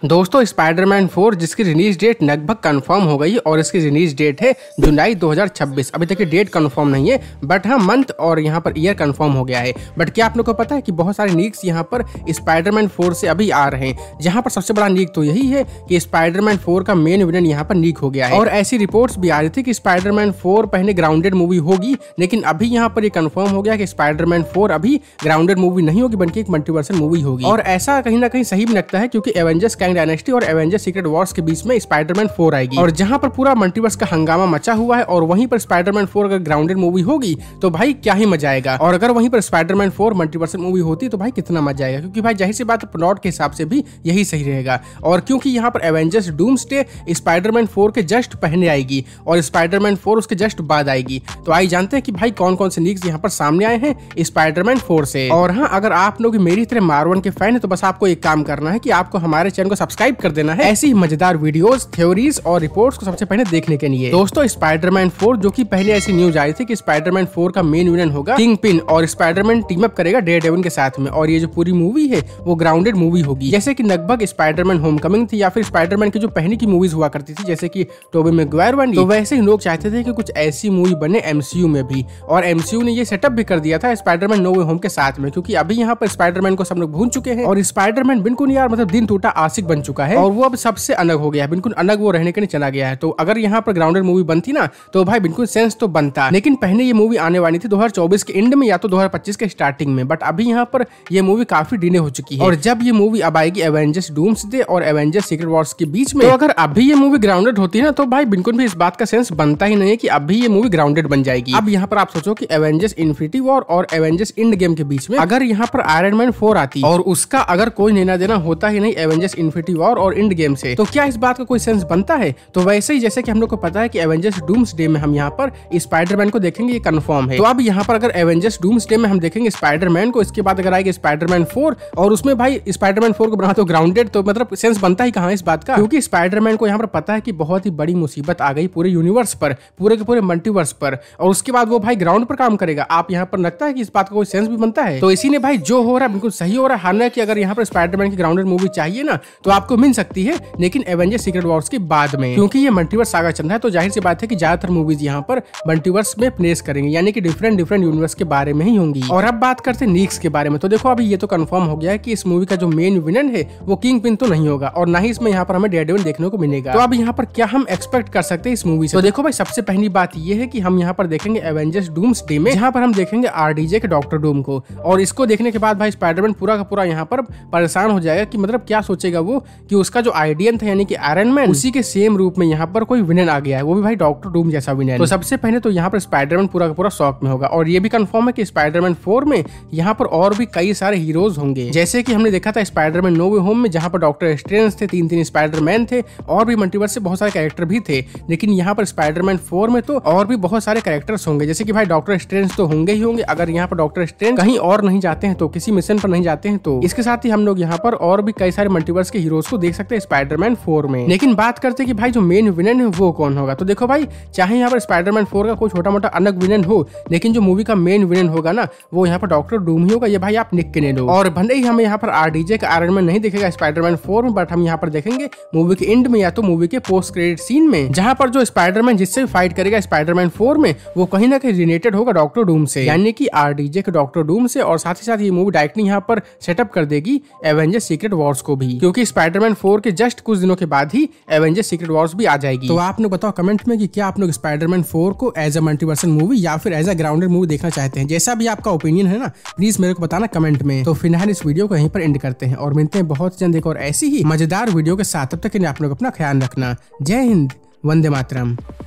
दोस्तों स्पाइडरमैन 4 जिसकी release date लगभग कंफर्म हो गई और इसकी रिलीज डेट है जुलाई 2026। अभी तक की डेट कंफर्म नहीं है, बट हाँ मंथ और यहाँ पर ईयर कंफर्म हो गया है। बट क्या आप लोग को पता है कि बहुत सारे लीक्स यहाँ पर स्पाइडरमैन 4 से अभी आ रहे हैं, जहाँ पर सबसे बड़ा लीक तो यही है कि स्पाइडरमैन 4 का मेन विलन यहाँ पर लीक हो गया है। और ऐसी रिपोर्ट्स भी आ रही थी कि स्पाइडरमैन 4 पहले ग्राउंडेड मूवी होगी, लेकिन अभी यहाँ पर ये कंफर्म हो गया कि स्पाइडरमैन 4 अभी ग्राउंडेड मूवी नहीं होगी, बल्कि एक मल्टीवर्सल मूवी होगी। और ऐसा कहीं ना कहीं सही भी लगता है, क्योंकि एवेंजर्स कैंग डायनेस्टी और एवेंजर्स सीक्रेट वॉर्स के बीच में स्पाइडरमैन 4 आएगी, और जहां पर पूरा मल्टीवर्स का हंगामा मचा हुआ है, और वहीं पर स्पाइडरमैन 4 अगर ग्राउंडेड मूवी होगी तो भाई क्या ही मजा आएगा। और अगर वहीं पर स्पाइडरमैन 4 मल्टीवर्सल मूवी होती तो भाई कितना मजा आएगा, क्योंकि भाई जाहिर सी बात प्लॉट के हिसाब से भी यही सही रहेगा। और क्योंकि यहाँ पर एवेंजर्स डूम्सडे स्पाइडरमैन 4 के जस्ट पहले आएगी और स्पाइडरमैन 4 उसके जस्ट बाद आएगी, तो आई जानते हैं कि भाई कौन कौन से लीक्स यहाँ पर सामने आए हैं स्पाइडरमैन 4 से। और हाँ, अगर आप लोग मेरी तरह मार्वल के फैन है तो बस आपको एक काम करना है कि आपको हमारे चैनल को सब्सक्राइब कर देना है, ऐसी मजेदार वीडियोस, थ्योरीज और रिपोर्ट्स को सबसे पहले देखने के लिए। दोस्तों स्पाइडरमैन 4 जो कि पहले ऐसी न्यूज आई थी कि स्पाइडरमैन 4 का मेन विलन होगा किंगपिन, और स्पाइडरमैन टीम अप करेगा डेयरडेविल के साथ में, और ये जो पूरी मूवी है वो ग्राउंडेड मूवी होगी, जैसे कि लगभग स्पाइडरमैन होमकमिंग थी या फिर स्पाइडरमैन की जो पहले की मूवीज हुआ करती थी जैसे कि टोबी मैगवायर वाली, तो वैसे ही लोग चाहते थे कि कुछ ऐसी मूवी बने एमसीयू में भी, और एमसीयू ने ये सेटअप भी कर दिया था स्पाइडरमैन नो वे होम के साथ में, क्योंकि अभी यहाँ पर स्पाइडरमैन को सब लोग भूल चुके हैं और स्पाइडरमैन बिल्कुल यार मतलब दिन टूटा आशिक बन चुका है, और वो अब सबसे अलग हो गया है, बिल्कुल अलग वो रहने के लिए चला गया है। तो अगर यहाँ पर ग्राउंडेड मूवी बनती ना तो भाई बिल्कुल सेंस तो बनता, लेकिन पहले ये मूवी आने वाली थी 2024 के एंड में या तो 2025 के स्टार्टिंग में, बट अभी यहाँ पर ये मूवी काफी डिले हो चुकी है। और जब ये मूवी अब आएगी एवेंजर्स डूम्सडे और एवेंजर्स सीक्रेट वॉर्स के बीच में, तो अगर अभी ये मूवी ग्राउंडेड होती है ना तो भाई बिल्कुल भी इस बात का सेंस बनता ही नहीं है कि अभी ये मूवी ग्राउंडेड बन जाएगी। अब यहाँ पर आप सोचो कि एवेंजर्स इन्फिनिटी वॉर और एवेंजर्स एंड गेम के बीच में अगर यहाँ पर आयरन मैन 4 आती और उसका अगर कोई लेना देना होता ही नहीं एवेंजर्स इन्फिनिटी वॉर और एंड गेम से, तो क्या इस बात का कोई सेंस बनता है? तो वैसे ही जैसे कि हम लोग को पता है कि एवेंजर्स डूम्सडे में हम यहाँ पर स्पाइडरमैन को देखेंगे, ये कंफर्म है। तो अब यहाँ पर अगर एवेंजर्स डूम्सडे में हम देखेंगे स्पाइडरमैन को, इसके बाद अगर आएगी स्पाइडरमैन 4 और उसमें भाई स्पाइडरमैन 4 को बना तो ग्राउंडेड, तो मतलब सेंस बनता ही कहाँ इस बात का, क्योंकि स्पाइडरमैन को यहाँ पर पता है कि बहुत ही बड़ी मुसीबत आ गई पूरे यूनिवर्स पर, पूरे के पूरे मल्टीवर्स पर, और उसके बाद वो भाई ग्राउंड पर काम करेगा। आप यहाँ पर लगता है कि इस बात का कोई सेंस भी बनता है? तो इसीलिए भाई जो हो रहा है बिल्कुल सही हो रहा है। हालांकि अगर यहाँ पर स्पाइडरमैन की ग्राउंडेड मूवी चाहिए ना तो आपको मिल सकती है, लेकिन एवेंजर्स सीक्रेट वॉर्स के बाद में, क्योंकि ये मल्टीवर्स सागा चल रहा है, तो जाहिर सी बात है कि ज्यादातर मूवीज यहाँ पर मल्टीवर्स में प्लेस करेंगे, यानी कि डिफरेंट यूनिवर्स के बारे में ही होंगी। और अब बात करते हैं लीक्स के बारे में, तो देखो अभी ये तो कंफर्म हो गया है कि इस मूवी का जो मेन विलन है वो किंगपिन तो नहीं होगा, और ना ही इसमें यहाँ पर हमें डेयरडेविल देखने को मिलेगा। तो अब यहाँ पर क्या हम एक्सपेक्ट कर सकते हैं इस मूवी से? तो देखो भाई सबसे पहली बात ये है कि हम यहाँ पर देखेंगे एवेंजर्स डूम्सडे में, जहाँ पर हम देखेंगे आरडीजे के डॉक्टर डूम को, और इसको देखने के बाद भाई स्पाइडरमैन पूरा का पूरा यहाँ पर परेशान हो जाएगा कि मतलब क्या सोचेगा वो कि उसका जो आइडियन था यानी कि आयरन मैन, उसी के सेम रूप में यहाँ पर कोई विलन आ गया है, वो भी भाई डॉक्टर डूम जैसा विलन। तो सबसे पहले तो यहाँ पर स्पाइडरमैन पूरा का पूरा शॉक में होगा, और ये भी कंफर्म है कि स्पाइडरमैन 4 में यहाँ पर और भी कई सारे हीरोज होंगे, जैसे कि हमने देखा था स्पाइडरमैन नो वे होम में, जहाँ पर डॉक्टर स्ट्रेंज थे, 3 स्पाइडरमैन थे, और भी मल्टीवर्स से बहुत सारे कैरेक्टर भी थे। लेकिन यहाँ पर स्पाइडरमैन 4 में तो और भी बहुत सारे कैरेक्टर्स होंगे, जैसे कि भाई डॉक्टर स्ट्रेंज तो होंगे ही होंगे, अगर यहाँ पर डॉक्टर स्ट्रेंज कहीं और नहीं जाते हैं तो, किसी मिशन पर नहीं जाते हैं तो। इसके साथ ही हम लोग यहाँ पर और भी कई सारे मल्टीवर्स के हीरोज को देख सकते हैं स्पाइडरमैन 4 में। लेकिन बात करते हैं कि भाई जो मेन विलन है वो कौन होगा, तो देखो भाई चाहे यहाँ पर स्पाइडरमैन 4 का कोई छोटा मोटा अलग विलन हो, लेकिन जो मूवी का मेन विलन होगा ना वो यहाँ पर डॉक्टर डूम ही होगा, ये भाई आप लिख के ले लो। और भले ही हमें यहाँ पर आरडीजे का आयरन मैन नहीं दिखेगा स्पाइडरमैन 4 में, बट हम यहाँ पर देखेंगे मूवी के एंड में या तो मूवी के पोस्ट क्रेडिट सीन में, जहाँ पर जो स्पाइडरमैन जिससे फाइट करेगा स्पाइडरमैन 4 में वो कहीं ना कहीं रिलेटेड होगा डॉक्टर डूम से, यानी कि आरडीजे के डॉक्टर डूम से। और साथ ही साथ ये मूवी डायरेक्टली यहाँ पर सेटअप कर देगी एवेंजर्स सीक्रेट वॉर्स को भी, क्योंकि स्पाइडरमैन 4 के जस्ट कुछ दिनों के बाद ही एवेंजर्स सीक्रेट वॉर्स भी आ जाएगी। तो आप लोग बताओ कमेंट में कि क्या आप लोग स्पाइडरमैन 4 को एज अ मल्टीवर्सल मूवी या फिर एज अ ग्राउंडेड मूवी देखना चाहते हैं? जैसा भी आपका ओपिनियन है ना प्लीज मेरे को बताना कमेंट में। तो फिलहाल इस वीडियो को यहीं पर एंड करते हैं और मिलते हैं बहुत जल्द एक और ऐसी ही मजेदार वीडियो के साथ। तब तक के लिए आप लोग अपना ख्याल रखना। जय हिंद, वंदे मातरम।